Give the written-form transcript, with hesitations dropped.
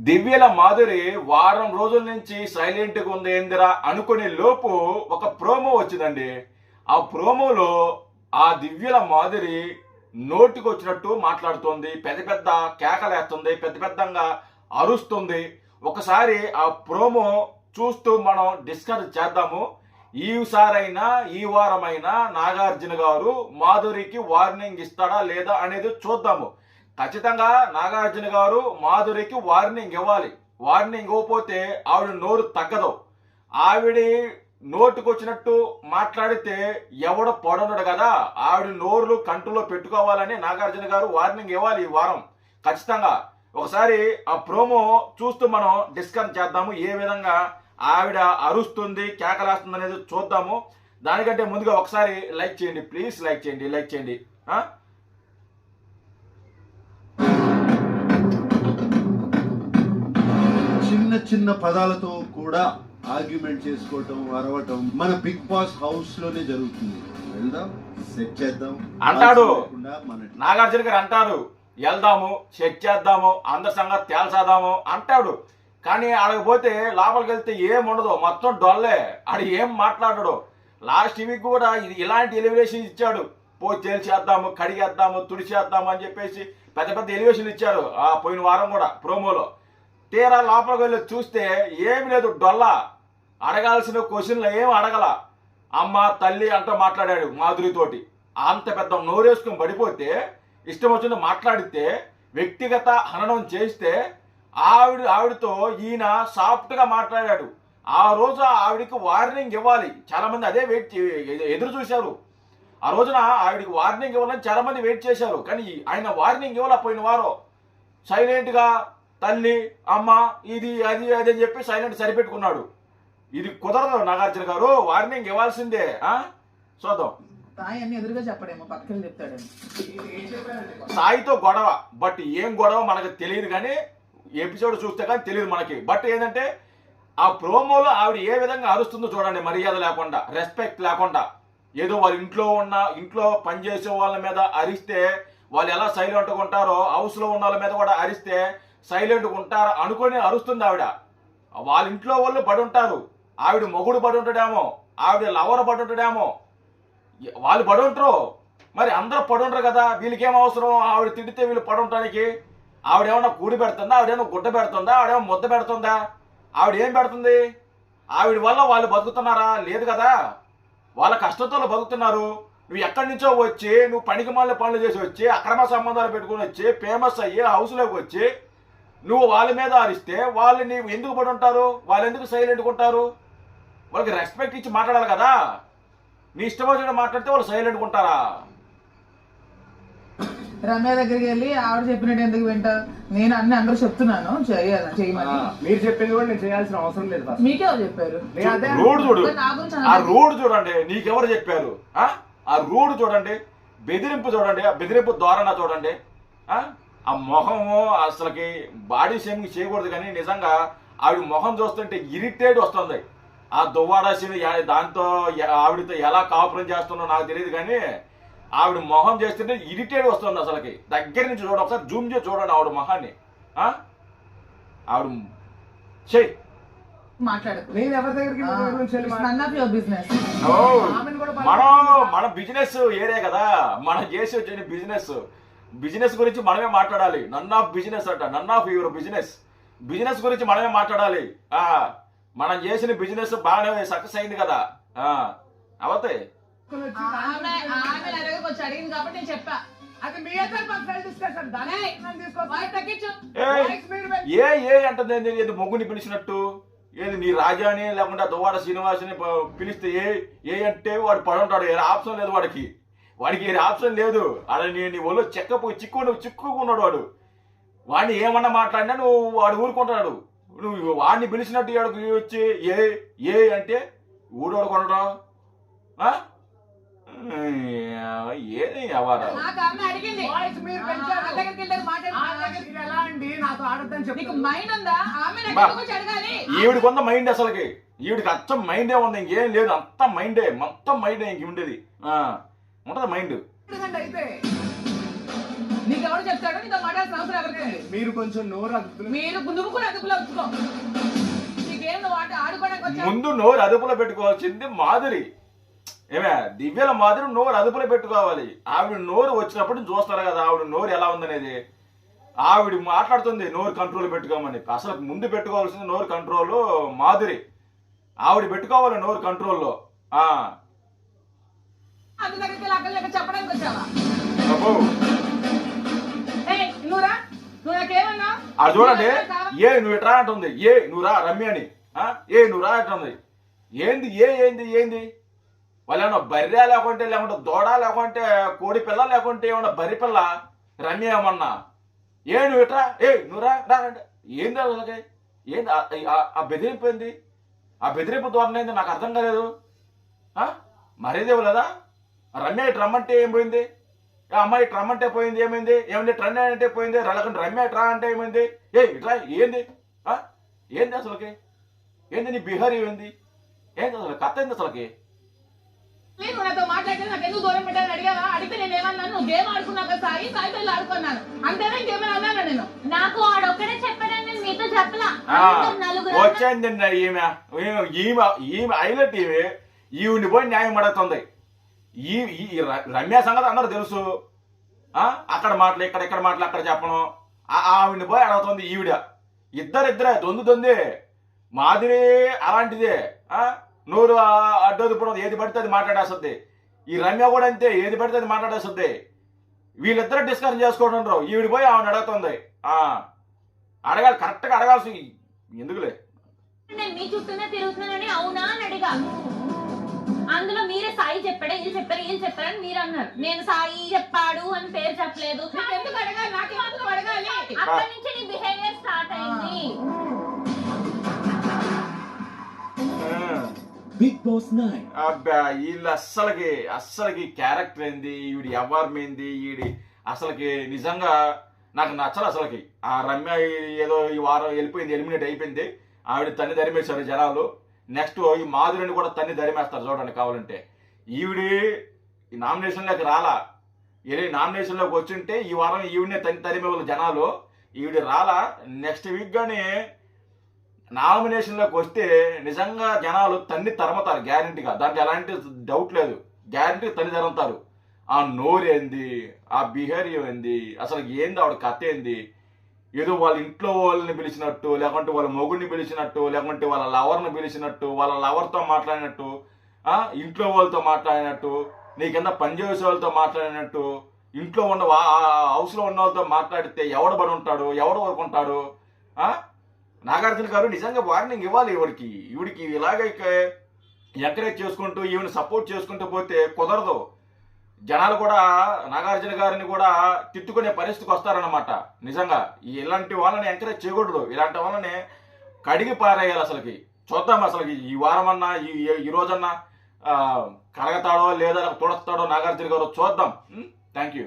దివ్యల మాధురి వారం రోజుల నుంచి సైలెంట్గా ఉంది ఏందిరా అనుకునే లోపు ఒక ప్రోమో వచ్చిందండి. ఆ ప్రోమోలో ఆ దివ్యల మాధురి నోటికి వచ్చినట్టు మాట్లాడుతోంది, పెద్ద పెద్ద కేకలేస్తుంది, పెద్ద పెద్దంగా అరుస్తుంది. ఒకసారి ఆ ప్రోమో చూస్తూ మనం డిస్కస్ చేద్దాము. ఈసారైనా ఈ వారమైనా నాగార్జున గారు మాధురికి వార్నింగ్ ఇస్తాడా లేదా అనేది చూద్దాము. ఖచ్చితంగా నాగార్జున గారు మాధురికి వార్నింగ్ ఇవ్వాలి. వార్నింగ్ ఇవ్వకపోతే ఆవిడ నోరు తగ్గదు. ఆవిడ నోటుకొచ్చినట్టు మాట్లాడితే ఎవడ పడనుడు కదా. ఆవిడ నోరులు కంట్రోల్లో పెట్టుకోవాలని నాగార్జున గారు వార్నింగ్ ఇవ్వాలి ఈ వారం ఖచ్చితంగా. ఒకసారి ఆ ప్రోమో చూస్తూ మనం డిస్కస్ చేద్దాము. ఏ విధంగా ఆవిడ అరుస్తుంది, కేకలేస్తుంది అనేది చూద్దాము. దానికంటే ముందుగా ఒకసారి లైక్ చేయండి ప్లీజ్, లైక్ చేయండి. చిన్న చిన్న పదాలతో కూడా ఆర్గ్యుమెంట్ చేసుకోవటం, అరవటం మన బిగ్ బాస్ హౌస్ లోనే జరుగుతుంది. వెళ్దాం, సెట్ చేద్దాం అంటాడు మన నాగార్జున గారు. అంటారు వెళ్దాము, సెట్ చేద్దాము, అందరి సంగతి తేల్చేద్దాము అంటాడు. కానీ ఆడకపోతే లోపలికి వెళ్తే ఏం ఉండదు, మొత్తం డొల్లే. ఆడు ఏం మాట్లాడాడు. లాస్ట్ వీక్ కూడా ఇలాంటి ఎలివేషన్ ఇచ్చాడు. తేల్చేద్దాము, కడిగేద్దాము, తుడిచేద్దాము అని చెప్పేసి పెద్ద పెద్ద ఎలివేషన్ ఇచ్చారు ఆ పోయిన వారం కూడా ప్రోమోలో. తీరా లోపలికి వెళ్ళి చూస్తే ఏమి లేదు, డొల్లా. అడగాల్సిన క్వశ్చన్లు ఏం అడగల. అమ్మ తల్లి అంటూ మాట్లాడాడు మాధురితోటి. అంత పెద్ద నోరేసుకుని పడిపోతే ఇష్టం వచ్చింది మాట్లాడితే, వ్యక్తిగత హననం చేస్తే ఆవిడతో ఈయన సాఫ్ట్గా మాట్లాడాడు. ఆ రోజు ఆవిడికి వార్నింగ్ ఇవ్వాలి. చాలా మంది అదే ఎదురు చూశారు. ఆ రోజున ఆవిడికి వార్నింగ్ ఇవ్వాలని చాలా మంది వెయిట్ చేశారు. కానీ ఆయన వార్నింగ్ ఇవ్వాల. పోయిన వారం సైలెంట్గా తల్లి అమ్మ ఇది అది అది అని చెప్పి సైలెంట్ సరిపెట్టుకున్నాడు. ఇది కుదరదు నాగార్జున గారు, వార్నింగ్ ఇవ్వాల్సిందే. చూద్దాం. సాయి అన్ని ఎదురుగా చెప్పడేమో, పక్కన చెప్తాడేమో. సాయితో గొడవ, బట్ ఏం గొడవ మనకు తెలియదు. కానీ ఎపిసోడ్ చూస్తే కానీ తెలియదు మనకి. బట్ ఏంటంటే ఆ ప్రోమోలో ఆవిడ ఏ విధంగా అరుస్తుందో చూడండి. మర్యాద లేకుండా, రెస్పెక్ట్ లేకుండా. ఏదో వాళ్ళ ఇంట్లో పనిచేసే వాళ్ళ మీద అరిస్తే వాళ్ళు ఎలా సైలెంట్గా ఉంటారో, హౌస్లో ఉన్న వాళ్ళ మీద కూడా అరిస్తే సైలెంట్గా ఉంటారా అనుకొని అరుస్తుంది ఆవిడ. వాళ్ళ ఇంట్లో వాళ్ళు పడి ఉంటారు, ఆవిడ మొగుడు పడి ఉంటాడేమో, ఆవిడ లవర్ పడి ఉంటాడేమో, వాళ్ళు పడి ఉంటారు. మరి అందరూ పడి ఉంటారు కదా, వీళ్ళకేం అవసరం ఆవిడ తిడితే వీళ్ళు పడి ఉండటానికి? ఆవిడేమన్నా కూడి పెడుతుందా, ఆవిడేమన్నా గుడ్డ పెడుతుందా, ఆవిడేమో ముద్ద పెడుతుందా? ఆవిడ ఏం పెడుతుంది? ఆవిడ వల్ల వాళ్ళు బతుకుతున్నారా? లేదు కదా. వాళ్ళ కష్టంతో బతుకుతున్నారు. నువ్వు ఎక్కడి నుంచో వచ్చి, నువ్వు పనికి మాలిన పనులు చేసి వచ్చి, అక్రమ సంబంధాలు పెట్టుకుని వచ్చి, ఫేమస్ అయ్యి హౌస్లోకి వచ్చి నువ్వు వాళ్ళ మీద అరిస్తే వాళ్ళు నీవు ఎందుకు పడి ఉంటారు? వాళ్ళు ఎందుకు సైలెంట్గా ఉంటారు? వాళ్ళకి రెస్పెక్ట్ ఇచ్చి మాట్లాడాలి కదా. నీ ఇష్టం వచ్చిన మాట్లాడితే వాళ్ళు సైలెంట్గా ఉంటారా? రమ్య దగ్గరికి వెళ్ళి ఆవిడ చెప్పినట్టు ఎందుకు వింటా? నేను అందరూ చెప్తున్నాను చేయమని. మీరు చెప్పింది కూడా నేను చేయాల్సిన అవసరం లేదు. మీకెవరు చెప్పారు? రూడ్ చూడు, ఆ రూడ్ చూడండి. నీకెవరు చెప్పారు? ఆ రూడ్ చూడండి, బెదిరింపు చూడండి, ఆ బెదిరింపు ధోరణ చూడండి. ఆ మొహము అసలుకి బాడీ షేమింగ్ చేయకూడదు. కానీ నిజంగా ఆవిడ మొహం చూస్తుంటే ఇరిటేట్ వస్తుంది. ఆ దువ్వాడాసిన దాంతో ఆవిడతో ఎలా కాపురం చేస్తుందో నాకు తెలియదు. కానీ ఆవిడ మొహం చేస్తుంటే ఇరిటేట్ వస్తుంది అసలుకి. దగ్గర నుంచి చూడండి, ఒకసారి జూమ్ చేసి చూడండి ఆవిడ మొహాన్ని. ఆవిడ చెయ్యి నేను ఎవరి దగ్గరికి మన బిజినెస్ ఏరియా కదా. మనం చేసి వచ్చిన బిజినెస్ గురించి మనమే మాట్లాడాలి. నన్ ఆఫ్ బిజినెస్ అంట, నన్ ఆఫ్ యువర్ బిజినెస్ గురించి మనమే మాట్లాడాలి. మనం చేసిన బిజినెస్ బాగానే సక్సెస్ అయింది కదా. అవతే అడిగింది కాబట్టి నేను చెప్పా. ఏ అంటే మొగ్గుని పిలిచినట్టు ఏది నీ రాజాని లేకుండా దువ్వాడ శ్రీనివాసుని పిలిస్తే ఏ అంటే వాడు పడుంటాడు. ఏ ఆప్షన్ లేదు వాడికి ఏ ఆప్షన్ లేదు. అలా నీ ఒళ్ళు చిక్కుకున్నాడు వాడు. వాడిని ఏమన్నా మాట్లాడినా నువ్వు వాడు ఊరుకుంటాడు. నువ్వు వాడిని పిలిచినట్టు వాడికి వచ్చి ఏ అంటే ఊడోడు కొనడా? ఏది ఎవరు ఈవిడికి కొంత మైండ్, అసలుకి ఈవిడికి అచ్చం మైండే ఉంది, ఇంకేం లేదు. అంత మైండే, మొత్తం మైండే ఇంక ఉండేది. ఉంటది మైండ్. నీకు ఎవరు చెప్తాడో నీతో మాట్లాడాల్సిన అవసరం ఎవరికి ఉంది? మీరు కొంచెం నోరు అదుపులో నువ్వు కూడా అదుపులో వచ్చుకో. నీకేం నువ్వు ఆడుకోవడానికి వచ్చా? ముందు నోరు అదుపులో పెట్టుకోవాల్సింది మాధురి. ఏమే దివ్యల మాధురి నోరు అదుపులో పెట్టుకోవాలి. ఆవిడ నోరు వచ్చినప్పుడు చూస్తారు కదా ఆవిడ నోరు ఎలా ఉందనేది. ఆవిడ మాట్లాడుతుంది నోరు కంట్రోల్ పెట్టుకోమని. అసలు ముందు పెట్టుకోవాల్సింది నోరు కంట్రోల్ మాధురి. ఆవిడ పెట్టుకోవాలి నోరు కంట్రోల్లో. అంత దగ్గరికి అక్కడ చెప్పడానికి వచ్చావా? అబ్బో. నువ్వురా, నువ్వు నాకేమన్నా అది చూడండి, ఏ నువ్వు ఇట్రా అంటుంది, ఏ నువ్వు రా రమ్య అని, ఏ నువ్వు రా అంటుంది. ఏంది ఏంది వాళ్ళు ఏమన్నా బర్రె లేకుంటే దూడ లేకుంటే కోడి పిల్ల లేకుంటే ఏమన్నా బర్రె పిల్ల రమ్య ఏమన్నా. ఏ నువ్వు ఇట్రా, ఏ నువ్వు రా అంటే ఏంది అసలుకి? ఏంది ఆ బెదిరింపు ఏంది? ఆ బెదిరింపు ధోరణి ఏంది? నాకు అర్థం కాలేదు. మరేదే లేదా? రమ్య ఇటు రమ్మంటే ఏం పోయింది? అమ్మాయి ఇటు రమ్మంటే పోయింది ఏమైంది? ఏమైంది ట్రెండ్ అంటే పోయింది, లేకుంటే రమ్య ఇట్రా అంటే ఏమైంది? ఏ ఇట్రా ఏంది? ఏంది అసలుకి? ఏంది నీ బిహేవియర్ ఏంది? ఏంది అసలు కథ ఏంది అసలుకి? నువ్వు నాతో మాట్లాడితే నాకు ఎందుకు దూరం పెట్టాలని అడిగావా? అడిగితే నేను ఏమన్నాను? నువ్వు గేమ్ ఆడుకున్నాక సాయితో ఆడుకున్నాను అంతేనా? ఇంకేమైనా అన్నాను నేను? నాకు ఆడొక్కడే చెప్పాడని నేను మీతో చెప్పలా. వచ్చింది ఈమె హైలైట్ ఈవిని పోయి న్యాయం పడుతుంది. ఈ రమ్య సంగతి అందరూ తెలుసు. అక్కడ మాటలు ఇక్కడ మాటలు అక్కడ చెప్పను. ఆవిడ్ని పోయి అడుగుతుంది ఈవిడ. ఇద్దరే దొందే. మాదిరి అలాంటిదే. నోరు అడ్డొదుపడం ఏది పడితే అది మాట్లాడేస్తుంది. ఈ రమ్య కూడా అంతే, ఏది పడితే అది మాట్లాడేస్తుంది. వీళ్ళిద్దరు డిస్కషన్ చేసుకుంటుండ్రు. ఈవిడ పోయి ఆవిడ అడుగుతుంది. అడగాలి, కరెక్ట్గా అడగాల్సి. ఎందుకులే నేను మీ చుట్టూనే తిరుగుతున్నానని అవునా అని అడిగా. అందులో మీరే సాయి చెప్పాడా, ఇది చెప్పారని మీరు అన్నారు. నేను సాయి చెప్పాడు అని పేరు చెప్పలేదు. ఎందుకు అడగాలి? నాకేమాత్రం అడగాలి? అక్కడి నుంచి నీ బిహేవియర్ స్టార్ట్ అయింది. బిగ్ బాస్ 9 అబ్బా వీళ్ళు అస్సలకి క్యారెక్టర్ ఏంది, ఈవిడి ఎవరిమైంది, ఈవిడి అసలుకి నిజంగా నాకు నచ్చదు అసలుకి. ఆ రమ్య ఏదో ఈ వారం వెళ్ళిపోయింది, ఎలిమినేట్ అయిపోయింది. ఆవిడ తన్ని ధరిమేశారు జనాలు. నెక్స్ట్ ఈ మాధురిని కూడా తన్ని ధరిమేస్తారు చూడండి కావాలంటే. ఈవిడి ఈ నామినేషన్లోకి రాలా. నామినేషన్లోకి వచ్చింటే ఈ వారం ఈవిడనే తన్ని తరిమేవాళ్ళు జనాలు. ఈవిడ రాలా. నెక్స్ట్ వీక్ గానే నామినేషన్లోకి వస్తే నిజంగా జనాలు తన్ని తరమతారు గ్యారంటీగా. దాంట్లో ఎలాంటి డౌట్ లేదు. గ్యారంటీ తన్ని తరుముతారు. ఆ నోరేంది, ఆ బిహేవియర్ ఏంది, అసలు ఏంది ఆవిడ కథ ఏంది? ఏదో వాళ్ళ ఇంట్లో వాళ్ళని పిలిచినట్టు, లేకుంటే వాళ్ళ మొగుడిని పిలిచినట్టు, లేకుంటే వాళ్ళ లవర్ని పిలిచినట్టు, వాళ్ళ లవర్తో మాట్లాడినట్టు, ఇంట్లో వాళ్ళతో మాట్లాడినట్టు, నీ కింద పనిచేసే వాళ్ళతో మాట్లాడినట్టు, ఇంట్లో ఉన్న హౌస్లో ఉన్న వాళ్ళతో మాట్లాడితే ఎవడు పడి ఉంటాడు, ఎవడు వరకుంటాడు? నాగార్జున గారు నిజంగా వార్నింగ్ ఇవ్వాలి ఈవిడికి ఇలాగ ఎంకరేజ్ చేసుకుంటూ ఈవిని సపోర్ట్ చేసుకుంటూ పోతే కుదరదు. జనాలు కూడా నాగార్జున గారిని కూడా తిట్టుకునే పరిస్థితికి వస్తారన్నమాట. నిజంగా ఇలాంటి వాళ్ళని ఎంకరేజ్ చేయకూడదు. ఇలాంటి వాళ్ళని కడిగి పారేయాలి. అసలుకి చూద్దాం అసలుకి ఈ వారమన్నా ఈ రోజన్నా కడగతాడో లేదా తుడస్తాడో నాగార్జున గారు చూద్దాం. Thank you.